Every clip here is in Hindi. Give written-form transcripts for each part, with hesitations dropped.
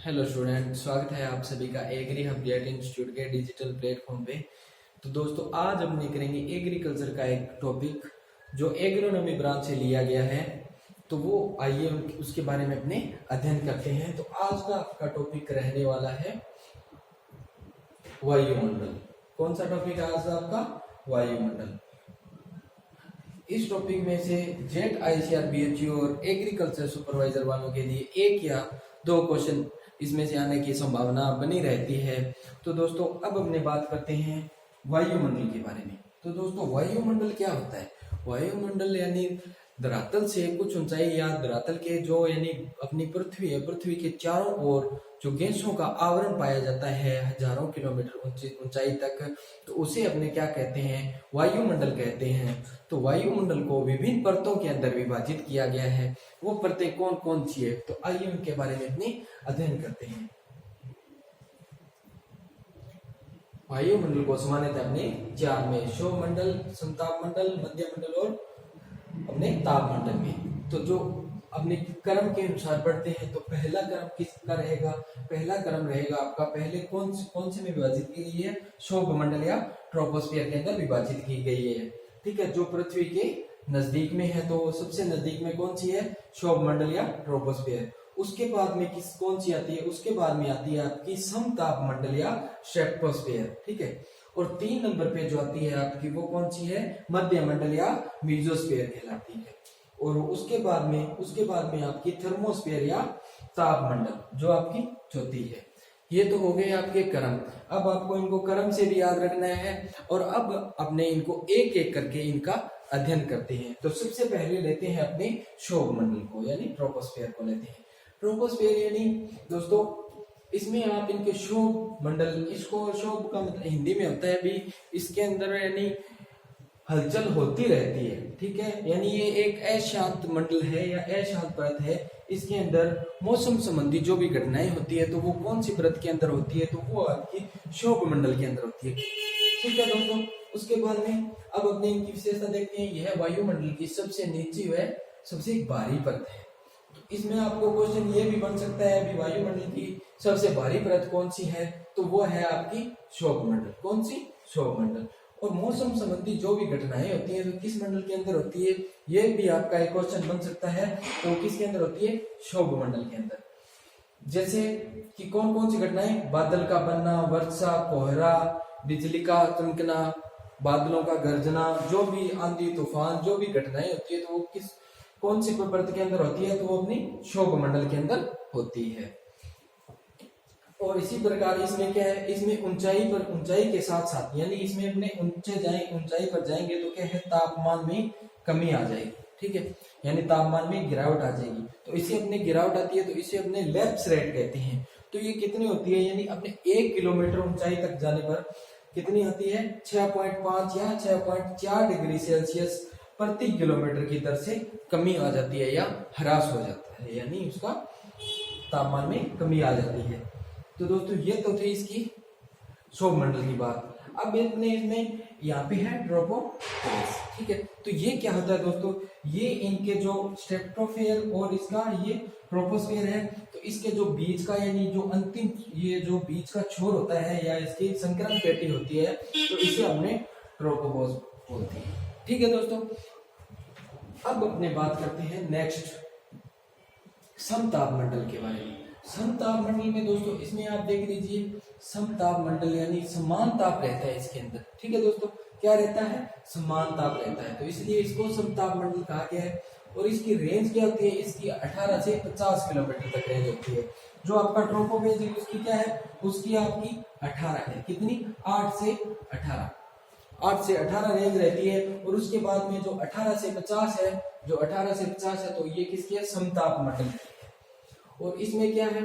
हेलो स्टूडेंट, स्वागत है आप सभी का एग्री हब इंस्टीट्यूट के डिजिटल प्लेटफॉर्म पे। तो दोस्तों, आज हम करेंगे एग्रीकल्चर का एक टॉपिक जो एग्रोनॉमी ब्रांच से लिया गया है। तो वो आइए उसके बारे में अपने अध्ययन करते हैं। तो आज का आपका टॉपिक रहने वाला है वायुमंडल। कौन सा टॉपिक है आज आपका? वायुमंडल। इस टॉपिक में से जेट आईसीआर बीएचयू और एग्रीकल्चर सुपरवाइजर वालों के लिए एक या दो क्वेश्चन इसमें से आने की संभावना बनी रहती है। तो दोस्तों, अब अपने बात करते हैं वायुमंडल के बारे में। तो दोस्तों, वायुमंडल क्या होता है? वायुमंडल यानी धरातल से कुछ ऊंचाई या धरातल के जो यानी अपनी पृथ्वी है, पृथ्वी के चारों ओर जो गैसों का आवरण पाया जाता है हजारों किलोमीटर ऊंचाई तक, तो उसे अपने क्या कहते हैं? वायुमंडल कहते हैं। तो वायुमंडल को विभिन्न परतों के अंदर विभाजित किया गया है। वो परतें कौन कौन सी है, तो आइए उनके बारे में अपनी अध्ययन करते हैं। वायुमंडल को सामान्यतः अपने चार में शोभमंडल, समतापमंडल, मध्यमंडल और अपने तापमंडल में। तो जो अपने क्रम के अनुसार बढ़ते हैं, तो पहला क्रम किसका रहेगा? पहला क्रम रहेगा आपका पहले कौन से में विभाजित की गई है? शोभमंडल या ट्रोपोस्फियर के अंदर विभाजित की गई है। ठीक है, जो पृथ्वी के नजदीक में है, तो सबसे नजदीक में कौन सी है? शोभमंडल या ट्रोपोस्फियर। उसके बाद में कौन सी आती है? उसके बाद में आती है आपकी समतापमंडल या स्ट्रेटोस्फियर। ठीक है, और 3 नंबर पे जो आती है आपकी वो कौन सी है? मध्यमंडल या मीजोस्फीयर कहलाती है। और उसके बाद में आपकी थर्मोस्फीयर या तापमंडल जो आपकी चौथी है। ये तो हो गए आपके क्रम। अब आपको इनको क्रम से भी याद रखना है, और अब अपने इनको एक एक करके इनका अध्ययन करते हैं। तो सबसे पहले लेते हैं अपने शोभमंडल को यानी ट्रोपोस्फियर को लेते हैं। ट्रोपोस्फियर यानी दोस्तों, इसमें आप इनके शोभ मंडल, इसको शोभ का मतलब हिंदी में होता है भी, इसके अंदर यानी हलचल होती रहती है। ठीक है, यानी ये एक अशांत मंडल है या अशांत परत है। इसके अंदर मौसम संबंधी जो भी घटनाएं होती है, तो वो कौन सी परत के अंदर होती है? तो वो आपकी शोभ मंडल के अंदर होती है। ठीक है दोस्तों, उसके बाद में अब अपने इनकी विशेषता देखते हैं। यह वायुमंडल की सबसे नीचे व सबसे भारी परत है। इसमें आपको क्वेश्चन ये भी बन सकता है अभी, वायुमंडल की सबसे भारी परत कौन सी है? तो वो है आपकी शोभमंडल। कौन सी? शोभमंडल। और मौसम संबंधी जो भी घटनाएं होती हैं, तो किस मंडल के अंदर होती है? ये भी आपका एक क्वेश्चन बन सकता है। तो किसके अंदर होती है? शोभमंडल के अंदर। जैसे कि कौन कौन सी घटनाएं? बादल का बनना, वर्षा, कोहरा, बिजली का चमकना, बादलों का गरजना, जो भी आंधी तूफान जो भी घटनाएं होती है, तो वो कौन सी परत के अंदर होती है? तो वो अपनी शोभमंडल के अंदर होती है। और इसी प्रकार इसमें क्या है? इसमें ऊंचाई के साथ साथ यानी इसमें अपने ऊंचाई पर जाएंगे तो क्या है? तापमान में कमी आ जाएगी। ठीक है, यानी तापमान में गिरावट आ जाएगी। तो इसे अपने गिरावट आती है, तो इसे अपने लैप्स रेट कहते हैं। तो ये कितनी होती है? यानी अपने 1 किलोमीटर ऊंचाई तक जाने पर कितनी होती है? 6.5 या 6.4 डिग्री सेल्सियस प्रति किलोमीटर की दर से कमी आ जाती है या ह्रास हो जाता है, यानी उसका तापमान में कमी आ जाती है। तो दोस्तों, ये तो थी इसकी शोभमंडल की बात। अब अपने इसमें यहाँ पे है ट्रोपोस्फियर। ठीक है, तो ये क्या होता है दोस्तों? ये इनके जो स्ट्रेटोस्फियर और इसका ये ट्रोपोस्फियर है, तो इसके जो बीच का यानी जो अंतिम ये जो बीच का छोर होता है या इसकी संकरण पेटी होती है, तो इसे हमने ट्रोपोस्फियर बोलते हैं। ठीक है दोस्तों, अब अपने बात करते हैं नेक्स्ट समतापमंडल के बारे में। समतापमंडल में दोस्तों, इसमें आप देख लीजिए, समतापमंडल यानी समान ताप रहता है इसके अंदर। ठीक है दोस्तों, क्या रहता है? समान ताप रहता है, तो इसलिए इसको समतापमंडल कहा गया है। और इसकी रेंज क्या होती है? इसकी 18 से 50 किलोमीटर तक रेंज होती है। जो आपका ट्रोपोस्फियर है उसकी क्या है? उसकी आपकी 18 है। कितनी? 8 से 18 रेंज रहती है। और उसके बाद में जो 18 से 50 है, तो ये किसकी है? समतापमंडल की है। और इसमें क्या है?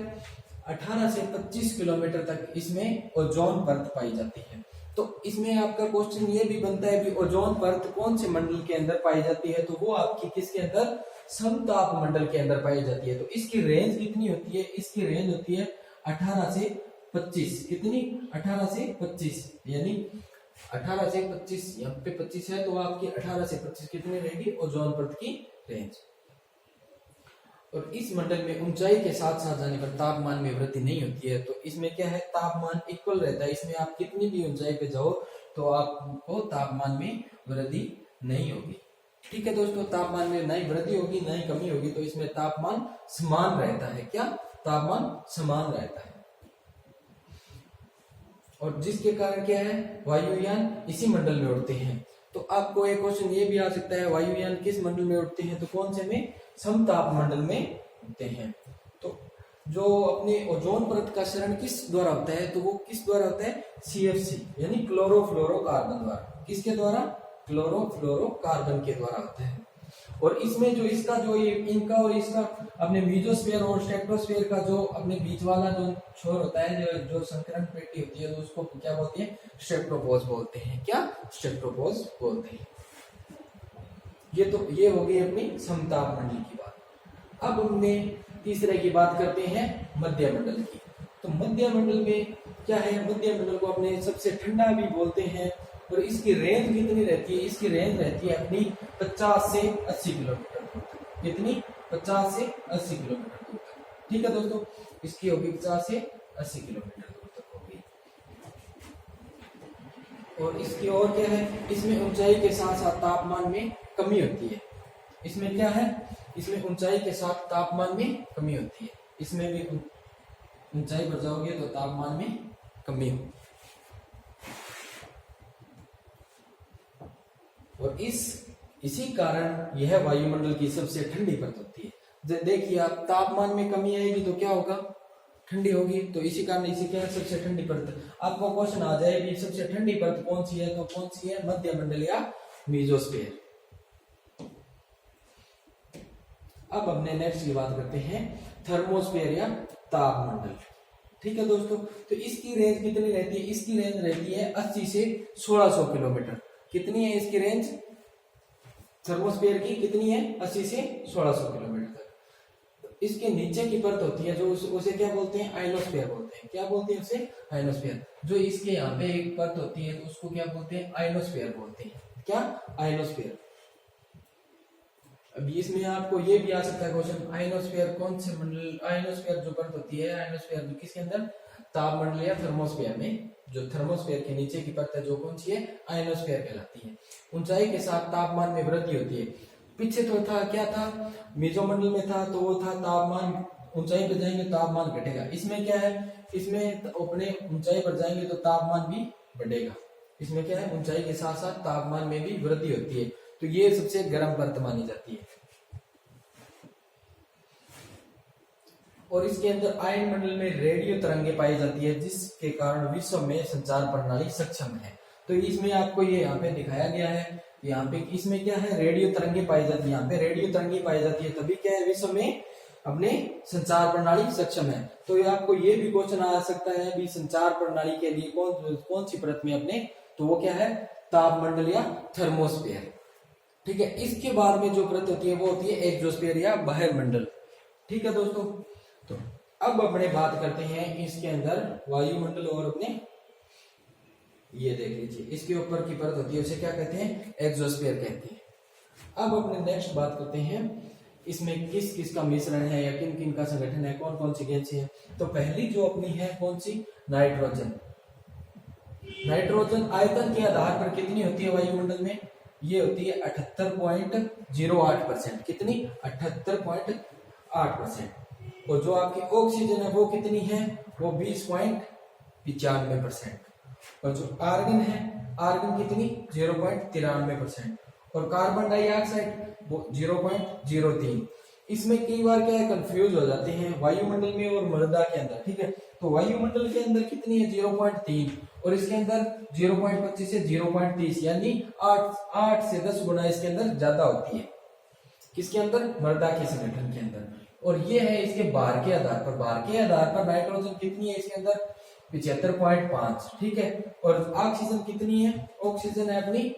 18 से 25 किलोमीटर तक इसमें ओजोन परत पाई जाती है। तो इसमें आपका क्वेश्चन ये भी बनता है कि ओजोन परत कौन से मंडल के अंदर पाई जाती है? तो वो आपकी किसके अंदर? समतापमंडल के अंदर पाई जाती है। तो इसकी रेंज कितनी होती है? इसकी रेंज होती है 18 से 25। कितनी? 18 से 25, यानी 18 से 25, यहाँ पे 25 है, तो आपकी 18 से 25 कितनी रहेगी ओजोन परत की रेंज। और इस मंडल में ऊंचाई के साथ साथ जाने पर तापमान में वृद्धि नहीं होती है। तो इसमें क्या है, तापमान इक्वल रहता है। इसमें आप कितनी भी ऊंचाई पे जाओ तो आपको तापमान में वृद्धि नहीं होगी। ठीक है दोस्तों, तापमान में ना ही वृद्धि होगी ना ही कमी होगी। तो इसमें तापमान समान रहता है। क्या, तापमान समान रहता है। और जिसके कारण क्या है, वायुयान इसी मंडल में उड़ते हैं। तो आपको एक क्वेश्चन ये भी आ सकता है, वायुयान किस मंडल में उड़ते हैं? तो कौन से में? समताप मंडल में उड़ते हैं। तो जो अपने ओजोन परत का क्षरण किस द्वारा होता है? तो वो किस द्वारा होता है? CFC यानी क्लोरोफ्लोरोकार्बन द्वारा। किसके द्वारा? क्लोरोफ्लोरोकार्बन के द्वारा होता है। और इसमें जो इसका जो ये इनका और इसका अपने मीजोस्फीयर और स्ट्रेटोस्फीयर का जो अपने बीच वाला जो छोर होता है, जो संकरण पेटी होती है, तो उसको क्या बोलते हैं? स्ट्रेटोपोज बोलते हैं। क्या? स्ट्रेटोपोज बोलते हैं। ये हो गई अपनी समताप मंडल की बात। अब हमने तीसरे की बात करते हैं मध्य मंडल की। तो मध्य मंडल में क्या है? मध्य मंडल को अपने सबसे ठंडा भी बोलते हैं। और इसकी रेंज कितनी रहती है? इसकी रेंज रहती है अपनी 50 से 80 किलोमीटर दूर तक। कितनी? 50 से 80 किलोमीटर दूर तक। ठीक है दोस्तों, इसकी होगी 50 से 80 किलोमीटर दूर तक होगी। और इसकी और क्या है? इसमें ऊंचाई के साथ साथ तापमान में कमी होती है। इसमें क्या है? इसमें ऊंचाई के साथ तापमान में कमी होती है। इसमें भी ऊंचाई पर जाओगे तो तापमान में कमी होगी। और इसी कारण यह वायुमंडल की सबसे ठंडी परत होती है। देखिए आप, तापमान में कमी आएगी तो क्या होगा? ठंडी होगी। तो इसी कारण इसी क्या है? सबसे ठंडी परत। आपको क्वेश्चन आ जाए भी सबसे ठंडी परत कौन सी है? तो कौन सी है? मध्य मंडल या मीजोस्फीयर। अब हमने नेक्स्ट की बात करते हैं थर्मोस्फीयर या तापमंडल। ठीक है दोस्तों, तो इसकी रेंज कितनी रहती है? इसकी रेंज रहती है 80 से 1600 किलोमीटर। कितनी है इसकी रेंज? थर्मोस्फीयर की कितनी है? 80 से 1600 किलोमीटर तक। इसके नीचे की परत होती है जो उसे क्या बोलते हैं? आयनोस्फीयर बोलते हैं। क्या बोलते हैं उसे? आयनोस्फीयर। जो इसके यहाँ पे एक परत होती है तो उसको क्या बोलते हैं? आयनोस्फीयर बोलते हैं। क्या? आयनोस्फीयर। अब इसमें आपको ये भी आ सकता है क्वेश्चन, आयनोस्फीयर कौन से मंडल? आयनोस्फीयर जो परत होती है, आयनोस्फीयर किसके अंदर? तापमंडल या थर्मोस्फीयर में। जो थर्मोस्फीयर के नीचे की परत है जो कौन सी है? आयनोस्फीयर कहलाती है। ऊंचाई के साथ तापमान में वृद्धि होती है। पीछे तो था, क्या था? मेसोमंडल में था तो वो था तापमान, ऊंचाई पर जाएंगे तापमान घटेगा। इसमें क्या है? इसमें अपने ऊंचाई पर जाएंगे तो तापमान भी बढ़ेगा। इसमें क्या है? ऊंचाई के साथ साथ तापमान में भी वृद्धि होती है। तो ये सबसे गर्म परत मानी जाती है। और इसके अंदर आयन मंडल में रेडियो तरंगे पाई जाती है, जिसके कारण विश्व में संचार प्रणाली सक्षम है। तो इसमें आपको ये यहाँ पे दिखाया गया है। यहाँ पे इसमें क्या है? रेडियो तरंगे पाई जाती है। यहाँ पे रेडियो तरंगे पाई जाती है, तभी क्या है? विश्व में अपने संचार प्रणाली सक्षम है। तो ये आपको ये भी क्वेश्चन आ सकता है भी, संचार प्रणाली के लिए कौन सी परत में अपने? तो वो क्या है? तापमंडल या थर्मोस्फीयर। ठीक है, इसके बाद में जो परत होती है वो होती है एक्सोस्फीयर या बाह्यमंडल। ठीक है दोस्तों, तो अब अपने बात करते हैं इसके अंदर वायुमंडल और अपने ये देख लीजिए, इसके ऊपर की परत होती है उसे क्या कहते हैं? एक्सोस्फीयर कहते हैं। अब अपने नेक्स्ट बात करते हैं इसमें किस किस का मिश्रण है या किन किन का संगठन है, कौन कौन सी गैसें हैं। तो पहली जो अपनी है कौन सी? नाइट्रोजन। नाइट्रोजन आयतन के आधार पर कितनी होती है वायुमंडल में? ये होती है 78.08%। कितनी? 78.8%। और जो आपकी ऑक्सीजन है वो कितनी है? वो 20.95%। और जो आर्गन है, आर्गन कितनी? 0.93%। और कार्बन डाइऑक्साइड वो 0.03। इसमें कई बार क्या है? कंफ्यूज हो जाते हैं वायुमंडल में और मृदा के अंदर। ठीक है, तो वायुमंडल के अंदर कितनी है? 0.3। और इसके अंदर 0.25 से 0.30, यानी 8 से 10 गुना इसके अंदर ज्यादा होती है। किसके अंदर? मृदा के संगठन के अंदर। और ये है इसके भार के आधार पर। भार के आधार पर नाइट्रोजन कितनी है इसके अंदर? 75.5। ठीक है, और ऑक्सीजन कितनी है? ऑक्सीजन है अपनी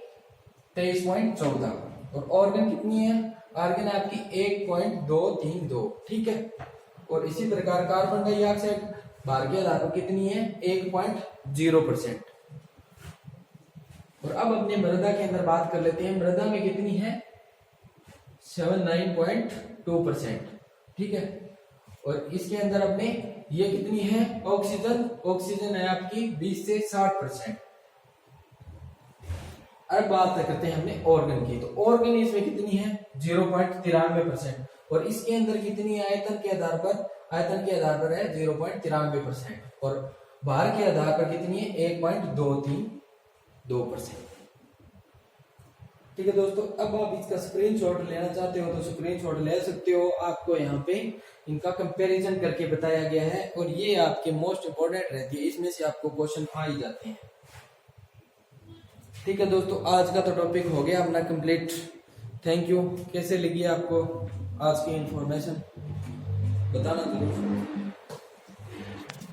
23.14। और ऑर्गन कितनी है? आर्गन है आपकी 1.232। ठीक है, और इसी प्रकार कार्बन डाइऑक्साइड भार के आधार पर कितनी है? 1.0%। और अब अपने मृदा के अंदर बात कर लेते हैं। मृदा में कितनी है? 79.2%। ठीक है। और इसके अंदर अपने ये कितनी है ऑक्सीजन, ऑक्सीजन है आपकी 20 से 60%। अब बात करते हैं हमने ऑर्गन की, तो ऑर्गन इसमें कितनी है 0.93%। और इसके अंदर कितनी है आयतन के आधार पर, आयतन के आधार पर है 0.93%। और भार के आधार पर कितनी है 1.232%। ठीक है दोस्तों, अब आप इसका स्क्रीनशॉट लेना चाहते हो तो स्क्रीनशॉट ले सकते हो। आपको यहाँ पे इनका कंपैरिजन करके बताया गया है और ये आपके मोस्ट इंपोर्टेंट रहती है, इसमें से आपको क्वेश्चन आ ही जाते हैं। ठीक है दोस्तों, आज का तो टॉपिक हो गया अपना कंप्लीट। Thank you. कैसे लगी आपको आज की इंफॉर्मेशन बताना जरूर।